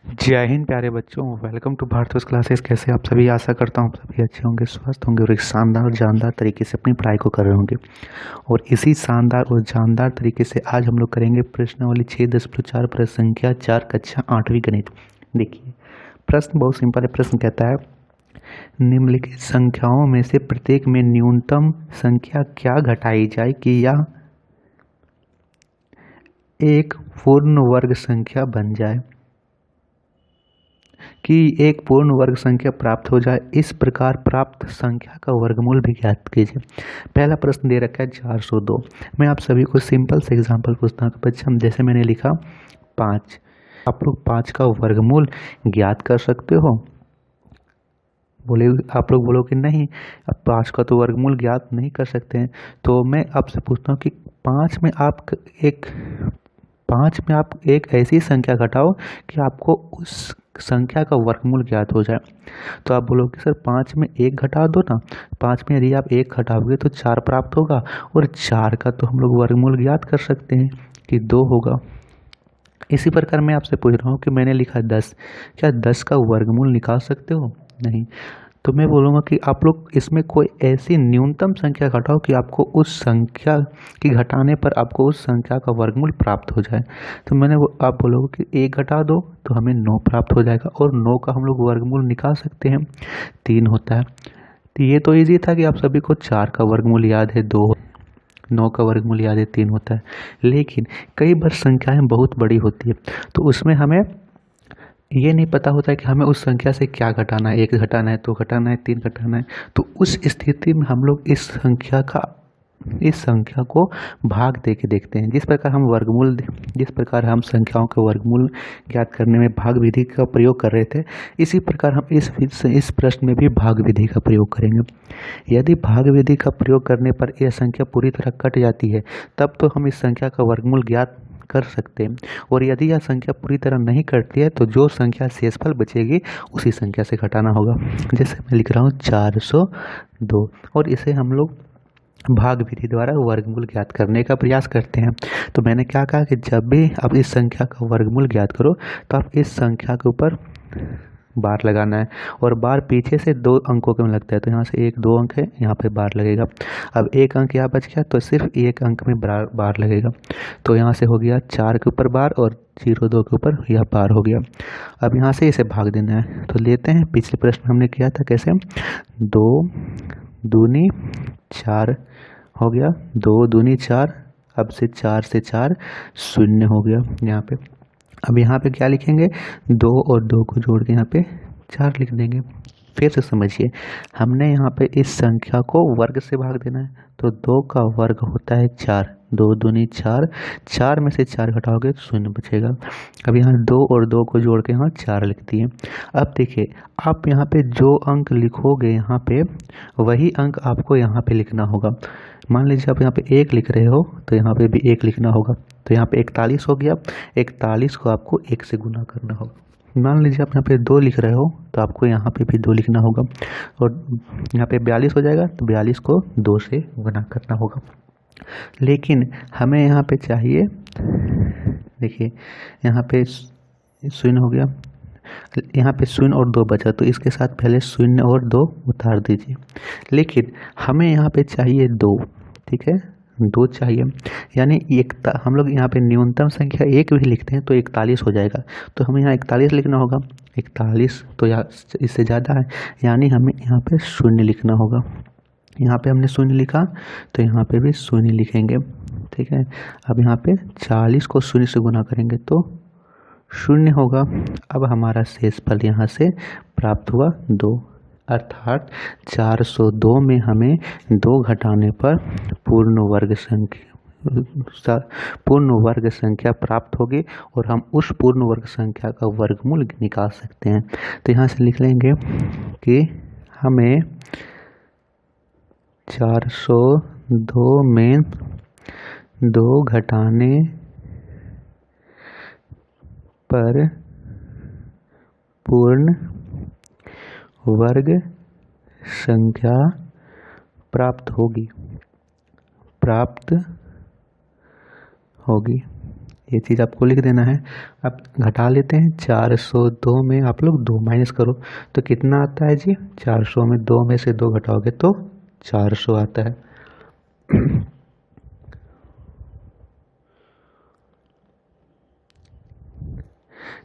जय हिंद प्यारे बच्चों, वेलकम टू भारत क्लासेस। कैसे आप सभी? आशा करता हूँ आप सभी अच्छे होंगे, स्वस्थ होंगे और एक शानदार और जानदार तरीके से अपनी पढ़ाई को कर रहे होंगे। और इसी शानदार और जानदार तरीके से आज हम लोग करेंगे प्रश्नावली 6.4 प्रश्न संख्या 4 कक्षा 8वीं गणित। देखिए प्रश्न बहुत सिंपल है। प्रश्न कहता है निम्नलिखित संख्याओं में से प्रत्येक में न्यूनतम संख्या क्या घटाई जाए कि यह एक पूर्ण वर्ग संख्या बन जाए, कि एक पूर्ण वर्ग संख्या प्राप्त हो जाए। इस प्रकार प्राप्त संख्या का वर्गमूल भी ज्ञात कीजिए। पहला प्रश्न दे रखा है 402। मैं आप सभी को सिंपल से एग्जांपल पूछता हूँ। बच्चा जैसे मैंने लिखा 5, आप लोग 5 का वर्गमूल ज्ञात कर सकते हो? बोले आप लोग बोलो कि नहीं, अब 5 का तो वर्गमूल ज्ञात नहीं कर सकते हैं। तो मैं आपसे पूछता हूँ कि 5 में आप एक ऐसी संख्या घटाओ कि आपको उस संख्या का वर्गमूल ज्ञात हो जाए। तो आप बोलोगे सर 5 में 1 घटा दो ना। 5 में यदि आप 1 घटाओगे तो 4 प्राप्त होगा, और 4 का तो हम लोग वर्गमूल ज्ञात कर सकते हैं कि 2 होगा। इसी प्रकार मैं आपसे पूछ रहा हूँ कि मैंने लिखा 10, क्या 10 का वर्गमूल निकाल सकते हो? नहीं। तो मैं बोलूँगा कि आप लोग इसमें कोई ऐसी न्यूनतम संख्या घटाओ कि आपको उस संख्या की घटाने पर आपको उस संख्या का वर्गमूल प्राप्त हो जाए। तो आप बोलोगे कि 1 घटा दो तो हमें 9 प्राप्त हो जाएगा, और 9 का हम लोग वर्गमूल निकाल सकते हैं, 3 होता है। तो ये तो ईजी था कि आप सभी को 4 का वर्गमूल याद है 2, 9 का वर्गमूल याद है 3 होता है। लेकिन कई बार संख्याएं बहुत बड़ी होती है, तो उसमें हमें ये नहीं पता होता है कि हमें उस संख्या से क्या घटाना है। 1 घटाना है, 2 घटाना है, 3 घटाना है। तो उस स्थिति में हम लोग इस संख्या को भाग दे के देखते हैं। जिस प्रकार हम संख्याओं का वर्गमूल ज्ञात करने में भाग विधि का प्रयोग कर रहे थे, इसी प्रकार हम इस प्रश्न में भी भाग विधि का प्रयोग करेंगे। यदि भाग विधि का प्रयोग करने पर यह संख्या पूरी तरह कट जाती है, तब तो हम इस संख्या का वर्गमूल ज्ञात कर सकते हैं। और यदि यह संख्या पूरी तरह नहीं कटती है, तो जो संख्या शेषफल बचेगी उसी संख्या से घटाना होगा। जैसे मैं लिख रहा हूँ 402, और इसे हम लोग भाग विधि द्वारा वर्गमूल ज्ञात करने का प्रयास करते हैं। तो मैंने क्या कहा कि जब भी आप इस संख्या का वर्गमूल ज्ञात करो, तो आप इस संख्या के ऊपर बार लगाना है, और बार पीछे से 2 अंकों के में लगता है। तो यहाँ से 1 2 अंक है, यहाँ पे बार लगेगा। अब 1 अंक यहाँ बच गया, तो सिर्फ 1 अंक में बार लगेगा। तो यहाँ से हो गया 4 के ऊपर बार, और 0 2 के ऊपर यह बार हो गया। अब यहाँ से इसे भाग देना है, तो लेते हैं। पिछले प्रश्न हमने किया था कैसे, 2 दूनी 4 हो गया, 2 दूनी 4। अब से 4 से 4 0 हो गया यहाँ पे। अब यहाँ पे क्या लिखेंगे, 2 और 2 को जोड़ के यहाँ पे 4 लिख देंगे। फिर से समझिए, हमने यहाँ पे इस संख्या को वर्ग से भाग देना है, तो 2 का वर्ग होता है 4, 2 दूनी 4, 4 में से 4 घटाओगे तो 0 बचेगा। अब यहाँ 2 और 2 को जोड़ के यहाँ 4 लिख दिए। अब देखिए, आप यहाँ पे जो अंक लिखोगे यहाँ पे, वही अंक आपको यहाँ पे लिखना होगा। मान लीजिए आप यहाँ पे 1 लिख रहे हो, तो यहाँ पे भी 1 लिखना होगा। तो यहाँ पे 41 हो गया, 41 को आपको 1 से गुना करना होगा। मान लीजिए आप यहाँ पे 2 लिख रहे हो, तो आपको यहाँ पे भी 2 लिखना होगा, और यहाँ पे 42 हो जाएगा, तो 42 को 2 से गुना करना होगा। लेकिन हमें यहाँ पे चाहिए, देखिए यहाँ पे 0 हो गया, यहाँ पे 0 और 2 बचा, तो इसके साथ पहले 0 और 2 उतार दीजिए। लेकिन हमें यहाँ पे चाहिए 2, ठीक है, 2 चाहिए। यानी हम लोग यहाँ पे न्यूनतम संख्या 1 भी लिखते हैं तो 41 हो जाएगा, तो हमें यहाँ 41 लिखना होगा। 41 तो इससे ज़्यादा है, यानी हमें यहाँ पे 0 लिखना होगा। यहाँ पे हमने 0 लिखा, तो यहाँ पे भी 0 लिखेंगे, ठीक है। अब यहाँ पे 40 को 0 से गुना करेंगे तो 0 होगा। अब हमारा शेषफल यहाँ से प्राप्त हुआ 2, अर्थात 402 में हमें 2 घटाने पर पूर्ण वर्ग संख्या प्राप्त होगी, और हम उस पूर्ण वर्ग संख्या का वर्गमूल निकाल सकते हैं। तो यहाँ से लिख लेंगे कि हमें 402 में 2 घटाने पर पूर्ण वर्ग संख्या प्राप्त होगी। ये चीज़ आपको लिख देना है। अब घटा लेते हैं, 402 में आप लोग 2 माइनस करो तो कितना आता है जी, 400 में 2 में से 2 घटाओगे तो 400 आता है।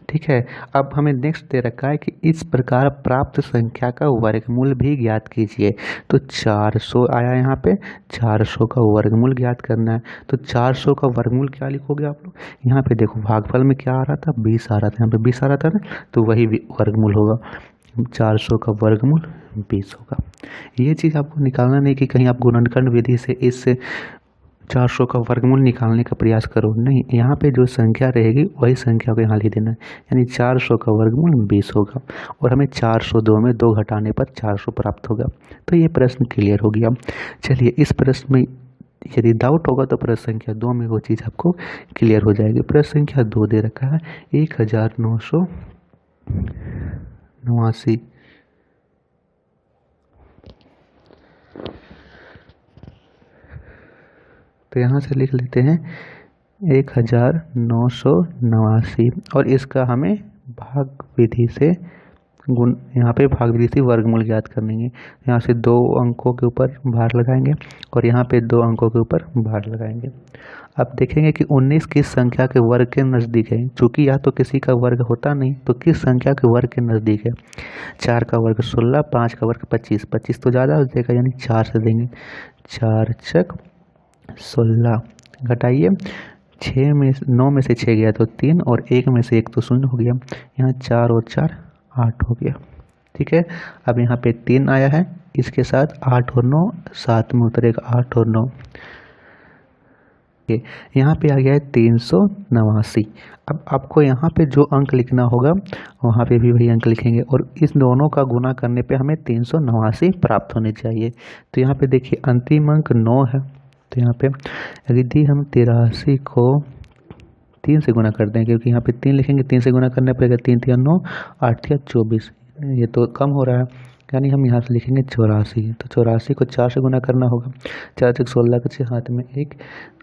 ठीक है, अब हमें नेक्स्ट दे रखा है कि इस प्रकार प्राप्त संख्या का वर्गमूल भी ज्ञात कीजिए। तो 400 आया यहाँ पे, 400 का वर्गमूल ज्ञात करना है। तो 400 का वर्गमूल क्या लिखोगे आप लोग, यहाँ पे देखो भागफल में क्या आ रहा था, 20 आ रहा था, यहाँ पे 20 आ रहा था ना, तो वही वर्गमूल होगा। 400 का वर्गमूल 20 होगा। ये चीज़ आपको निकालना नहीं कि कहीं आप गुणनखंड विधि से इस 400 का वर्गमूल निकालने का प्रयास करो, नहीं, यहाँ पे जो संख्या रहेगी वही संख्या को यहाँ लिख देना है। यानी 400 का वर्गमूल 20 होगा और हमें 402 में 2 घटाने पर 400 प्राप्त होगा। तो ये प्रश्न क्लियर हो गया। चलिए, इस प्रश्न में यदि डाउट होगा तो प्रश्न संख्या 2 में वो चीज़ आपको क्लियर हो जाएगी। प्रश्न संख्या 2 दे रखा है 1989। तो यहाँ से लिख लेते हैं 1989 और इसका हमें भाग विधि से गुण, यहाँ पे भाग विधि से वर्गमूल ज्ञात करेंगे। यहाँ से 2 अंकों के ऊपर भार लगाएंगे और यहाँ पे 2 अंकों के ऊपर भार लगाएंगे। अब देखेंगे कि 19 किस संख्या के वर्ग के नज़दीक है। चूँकि या तो किसी का वर्ग होता नहीं, तो किस संख्या के वर्ग के नज़दीक है। 4 का वर्ग 16, 5 का वर्ग 25, 25 तो ज़्यादा हो जाएगा, यानी 4 से देंगे। 4 छक 16, घटाइए 9 में से 6 गया तो 3 और 1 में से 1 तो 0 हो गया। यहाँ 4 और 4 8 हो गया। ठीक है, अब यहाँ पे 3 आया है, इसके साथ 8 और 9 साथ में उतरेगा, 8 और 9। यहाँ पे आ गया है 389। अब आपको यहाँ पे जो अंक लिखना होगा वहाँ पे भी वही अंक लिखेंगे और इस दोनों का गुना करने पे हमें 389 प्राप्त होने चाहिए। तो यहाँ पे देखिए अंतिम अंक 9 है, तो यहाँ पे यदि हम 83 को 3 से गुना करते हैं, क्योंकि यहाँ पे 3 लिखेंगे, 3 से गुना करना पड़ेगा, 3 3 9, 8 24, ये तो कम हो रहा है, यानी हम यहाँ से लिखेंगे 84। तो 84 को 4 से गुना करना होगा, 4 चौक 16 का 6 हाथ में 1,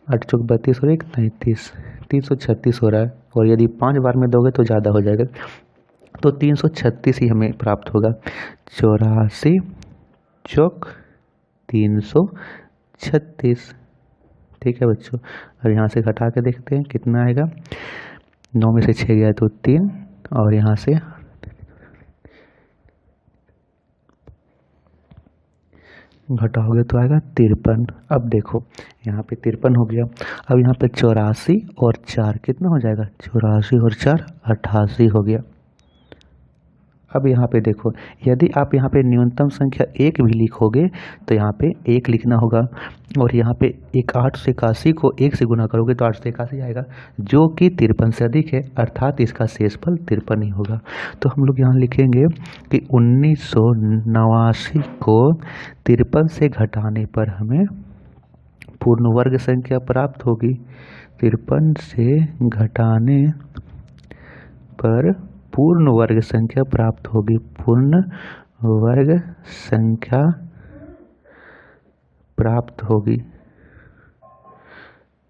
8 चौक 32 और 1 33, 336 हो रहा है। और यदि 5 बार में दोगे तो ज़्यादा हो जाएगा, तो 336 ही हमें प्राप्त होगा। 84 चौक 336। ठीक है बच्चों, और यहाँ से घटा के देखते हैं कितना आएगा। 9 में से 6 गया तो 3 और यहाँ से घटाओगे तो आएगा 53। अब देखो यहाँ पे 53 हो गया। अब यहाँ पे 84 और 4 कितना हो जाएगा, 84 और 4 88 हो गया। अब यहाँ पे देखो, यदि आप यहाँ पे न्यूनतम संख्या 1 भी लिखोगे तो यहाँ पे 1 लिखना होगा और यहाँ पे 8 से 81 को 1 से गुना करोगे तो 8 से 81 आएगा, जो कि 53 से अधिक है, अर्थात इसका शेषफल 53 ही होगा। तो हम लोग यहाँ लिखेंगे कि 1989 को 53 से घटाने पर हमें पूर्ण वर्ग संख्या प्राप्त होगी। 53 से घटाने पर पूर्ण वर्ग संख्या प्राप्त होगी, पूर्ण वर्ग संख्या प्राप्त होगी।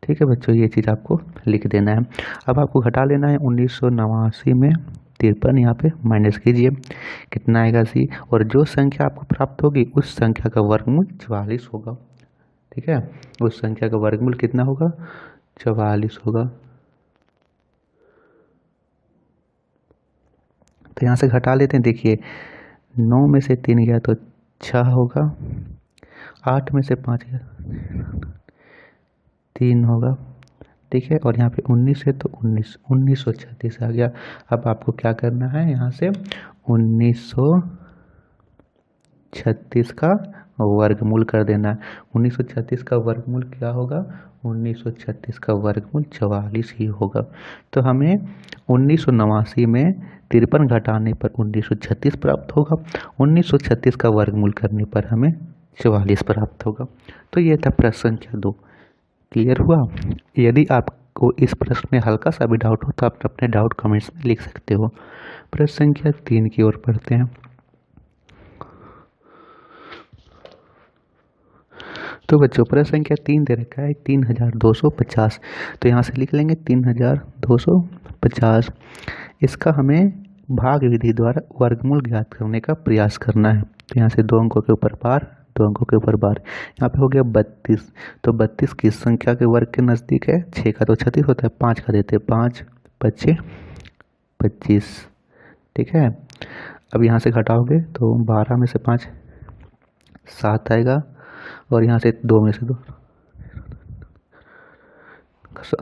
ठीक है बच्चों, ये चीज़ आपको लिख देना है। अब आपको घटा लेना है 1989 में 53, यहाँ पे माइनस कीजिए, कितना आएगा सी, और जो संख्या आपको प्राप्त होगी उस संख्या का वर्गमूल 44 होगा। ठीक है, उस संख्या का वर्गमूल कितना होगा, 44 होगा। तो यहाँ से घटा लेते हैं, देखिए 9 में से 3 गया तो 6 होगा, 8 में से 5 गया 3 होगा। ठीक है, और यहाँ पे 19 है तो 1936 आ गया। अब आपको क्या करना है, यहाँ से 1936 का वर्गमूल कर देना है। 1936 का वर्गमूल क्या होगा, 1936 का वर्गमूल 44 ही होगा। तो हमें 1989 में 53 घटाने पर 1936 प्राप्त होगा, 1936 का वर्गमूल करने पर हमें 44 प्राप्त होगा। तो ये था प्रश्न संख्या 2। क्लियर हुआ। यदि आपको इस प्रश्न में हल्का सा भी डाउट हो तो आप अपने डाउट कमेंट्स में लिख सकते हो। प्रश्न संख्या 3 की ओर बढ़ते हैं। तो बच्चों प्रश्न संख्या 3 दे रखा है 3250। तो यहाँ से लिख लेंगे 3250। इसका हमें भाग विधि द्वारा वर्गमूल ज्ञात करने का प्रयास करना है। तो यहाँ से 2 अंकों के ऊपर बार, 2 अंकों के ऊपर बार, यहाँ पे हो गया 32। तो 32 किस संख्या के वर्ग के नज़दीक है? 6 का तो 36 होता है, 5 का देते हैं, 5 25 25। ठीक है, अब यहाँ से घटाओगे तो 12 में से 5 7 आएगा, और यहाँ से 2 में से 2,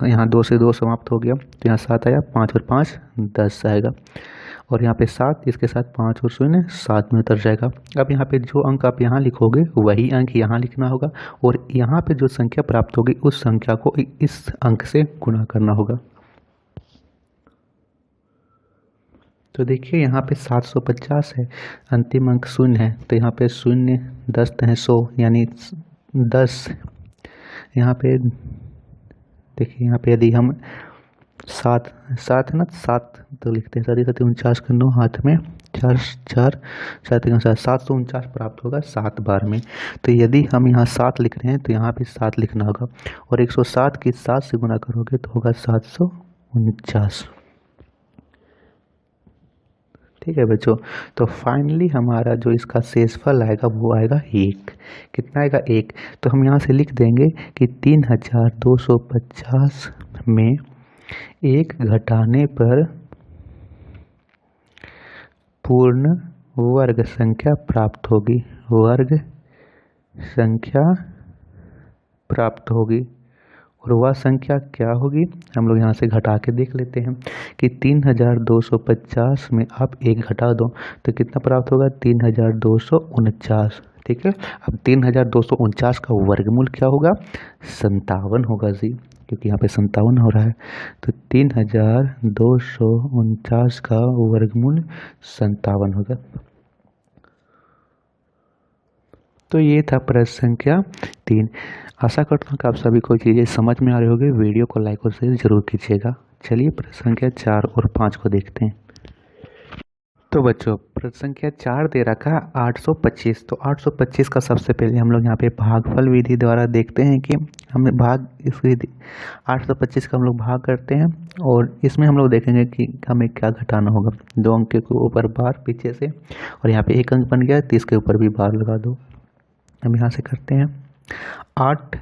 यहाँ 2 से 2 समाप्त हो गया, तो यहाँ 7 आया, 5 और 5 10 आएगा, और यहाँ पे 7, इसके साथ 5 और 0 7 में उतर जाएगा। अब यहाँ पे जो अंक आप यहाँ लिखोगे वही अंक यहाँ लिखना होगा, और यहाँ पे जो संख्या प्राप्त होगी उस संख्या को इस अंक से गुणा करना होगा। तो देखिए यहाँ पे 750 है, अंतिम अंक 0 है, तो यहाँ पे 0 10 है 100, यानी 10। यहाँ पे देखिए, यहाँ पे यदि हम 7 है ना, 7 तो लिखते हैं, 7 49 का 9 हाथ में 4 4 749 प्राप्त होगा 7 बार में। तो यदि हम यहाँ 7 लिख रहे हैं तो यहाँ पे 7 लिखना होगा, और 107 की 7 से गुना करोगे तो होगा 749। ठीक है बच्चों, तो फाइनली हमारा जो इसका शेषफल आएगा वो आएगा 1। कितना आएगा? 1। तो हम यहाँ से लिख देंगे कि 3250 में 1 घटाने पर पूर्ण वर्ग संख्या प्राप्त होगी, वर्ग संख्या प्राप्त होगी। और वह संख्या क्या होगी? हम लोग यहाँ से घटा के देख लेते हैं कि 3250 में आप 1 घटा दो तो कितना प्राप्त होगा? 3249। ठीक है, अब 3249 का वर्गमूल क्या होगा? 57 होगा जी, क्योंकि यहाँ पे 57 हो रहा है। तो 3249 का वर्गमूल 57 होगा। तो ये था प्रश्न संख्या 3। आशा करता हूँ कि आप सभी को चीज़ें समझ में आ रही होगी। वीडियो को लाइक और शेयर जरूर कीजिएगा। चलिए प्रश्न संख्या 4 और 5 को देखते हैं। तो बच्चों प्रश्न संख्या 4 दे रखा है 825। तो 825 का सबसे पहले हम लोग यहाँ पे भागफल विधि द्वारा देखते हैं कि हमें भाग इस विधि 825 का हम लोग भाग करते हैं, और इसमें हम लोग देखेंगे कि हमें क्या घटाना होगा। 2 अंक के ऊपर बार पीछे से, और यहाँ पे 1 अंक बन गया, 30 के ऊपर भी बार लगा दो। हम यहाँ से करते हैं 8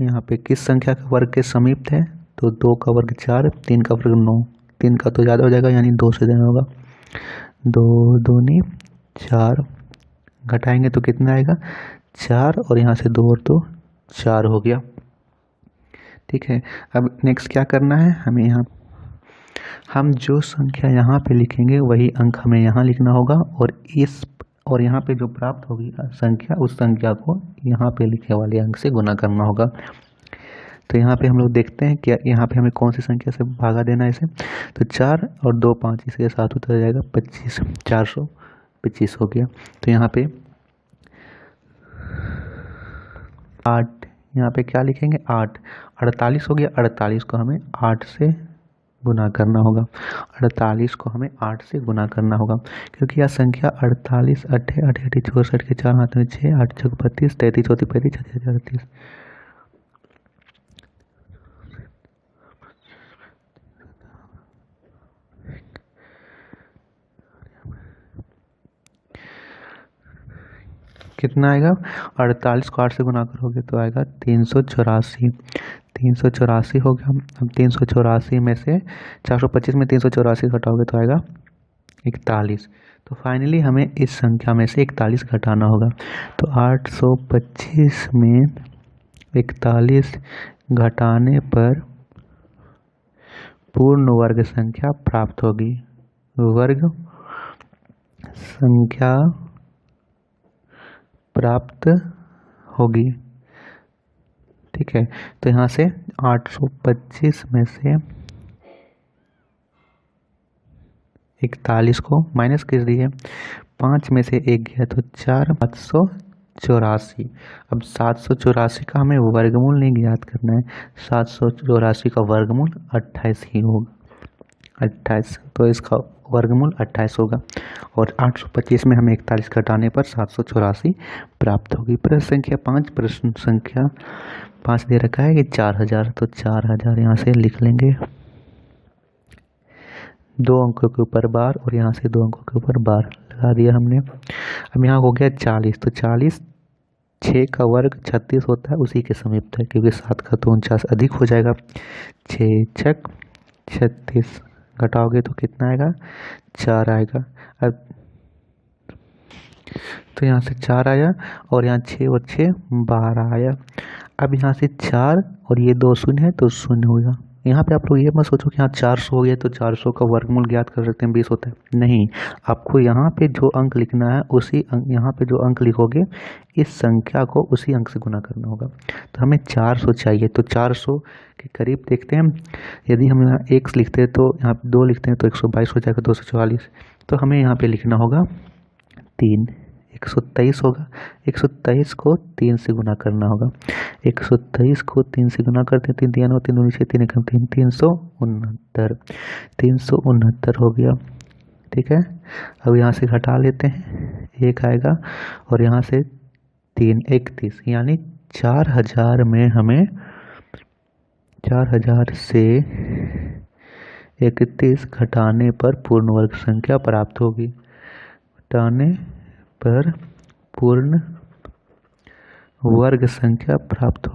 यहाँ पे किस संख्या के वर्ग के समीप है? तो 2 का वर्ग 4, 3 का वर्ग 9, 3 का तो ज़्यादा हो जाएगा, यानी 2 से देना होगा। 2 दूनी 4, घटाएंगे तो कितना आएगा? 4, और यहाँ से 2 और 2 4 हो गया। ठीक है, अब नेक्स्ट क्या करना है? हमें यहाँ हम जो संख्या यहाँ पे लिखेंगे वही अंक हमें यहाँ लिखना होगा, और यहाँ पे जो प्राप्त होगी संख्या, उस संख्या को यहाँ पे लिखे वाले अंक से गुना करना होगा। तो यहाँ पे हम लोग देखते हैं कि यहाँ पे हमें कौन सी संख्या से भागा देना है इसे। तो 4 और 2 5, इसके साथ उतर जाएगा 25, 425 हो गया। तो यहाँ पे 8, यहाँ पे क्या लिखेंगे? 8, 48 हो गया। 48 को हमें 8 से गुना करना होगा, 48 को हमें 8 से गुना करना होगा, क्योंकि यह संख्या 48 8 8 8 64 के 4 हाथ में 6 8 6 32 33 34 35 36 38। कितना आएगा? 48 को 8 से गुना करोगे तो आएगा 384। 384 हो गया। अब 384 में से 425 में 384 घटाओगे तो आएगा 41। तो फाइनली हमें इस संख्या में से 41 घटाना होगा। तो 825 में 41 घटाने पर पूर्ण वर्ग संख्या प्राप्त होगी, वर्ग संख्या प्राप्त होगी। ठीक है, तो यहाँ से 825 में से 41 को माइनस कर दिए, 5 में से 1 गया तो 4, 784। अब 784 का हमें वर्गमूल नहीं ज्ञात करना है, 784 का वर्गमूल 28 ही होगा, 28। तो इसका वर्गमूल 28 होगा। और 825 में हमें 41 घटाने पर 784 प्राप्त होगी। प्रश्न संख्या 5, प्रश्न संख्या 5 दे रखा है कि 4000, तो 4000 यहाँ से लिख लेंगे, 2 अंकों के ऊपर बार और यहाँ से 2 अंकों के ऊपर बार लगा दिया हमने। अब यहाँ हो गया 40, तो 40 6 का वर्ग 36 होता है, उसी के समीप है, क्योंकि 7 का तो 49 अधिक हो जाएगा। 6 छक 36 घटाओगे तो कितना आएगा, 4 आएगा। अब तो यहाँ से 4 आया और यहाँ 6 और 6 12 आया। अब यहाँ से 4 और ये 2 शून्य है तो 0 होगा। यहाँ पे आप लोग ये मत सोचो कि यहाँ 400 हो गया तो 400 का वर्गमूल ज्ञात कर सकते हैं 20 होता है, नहीं। आपको यहाँ पे जो अंक लिखना है उसी अंक, यहाँ पे जो अंक लिखोगे इस संख्या को उसी अंक से गुना करना होगा। तो हमें 400 चाहिए, तो 400 के करीब देखते हैं। यदि हम यहाँ 1 लिखते हैं तो यहाँ 2 लिखते हैं तो 122 हो जाएगा, 244। तो हमें यहाँ पे लिखना होगा 3, 123 होगा। 123 को 3 से गुना करना होगा। 123 को 3 से गुना करते हैं, 3 3 3 2 6 3 1 3, 369, 369 हो गया। ठीक है, अब यहाँ से घटा लेते हैं, 1 आएगा और यहाँ से 3 31, यानी 4000 में हमें 4000 से 31 घटाने पर पूर्ण वर्ग संख्या प्राप्त होगी। घटाने पर पूर्ण वर्ग संख्या प्राप्त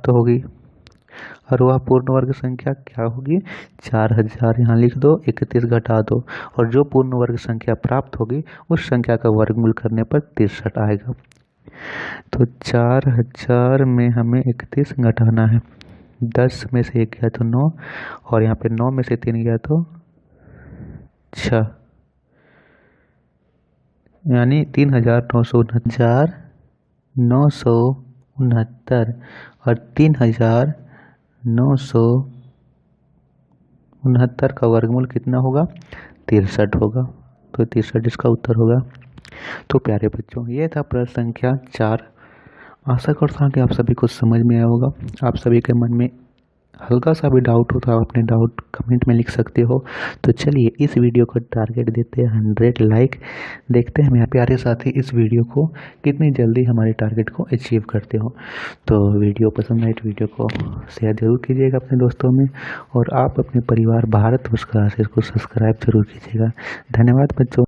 होगी, और वह पूर्ण वर्ग संख्या क्या होगी, 4000 यहाँ लिख दो, 31 घटा दो, और जो पूर्ण वर्ग संख्या प्राप्त होगी उस संख्या का वर्गमूल करने पर 63 आएगा। तो 4000 में हमें 31 घटाना है, 10 में से 1 गया तो 9, और यहाँ पे 9 में से 3 गया तो 6, यानी 3969 और 3969 का वर्गमूल कितना होगा, 63 होगा। तो 63 इसका उत्तर होगा। तो प्यारे बच्चों, ये था प्रश्न संख्या 4। आशा करता हूँ कि आप सभी को समझ में आया होगा। आप सभी के मन में हल्का सा भी डाउट हो तो आप अपने डाउट कमेंट में लिख सकते हो। तो चलिए इस वीडियो को टारगेट देते हैं 100 लाइक। देखते हैं मेरे प्यारे साथी इस वीडियो को कितनी जल्दी हमारे टारगेट को अचीव करते हो। तो वीडियो पसंद आए तो वीडियो को शेयर जरूर कीजिएगा अपने दोस्तों में, और आप अपने परिवार भारत पुरस्कार से इसको सब्सक्राइब जरूर कीजिएगा। धन्यवाद बच्चों।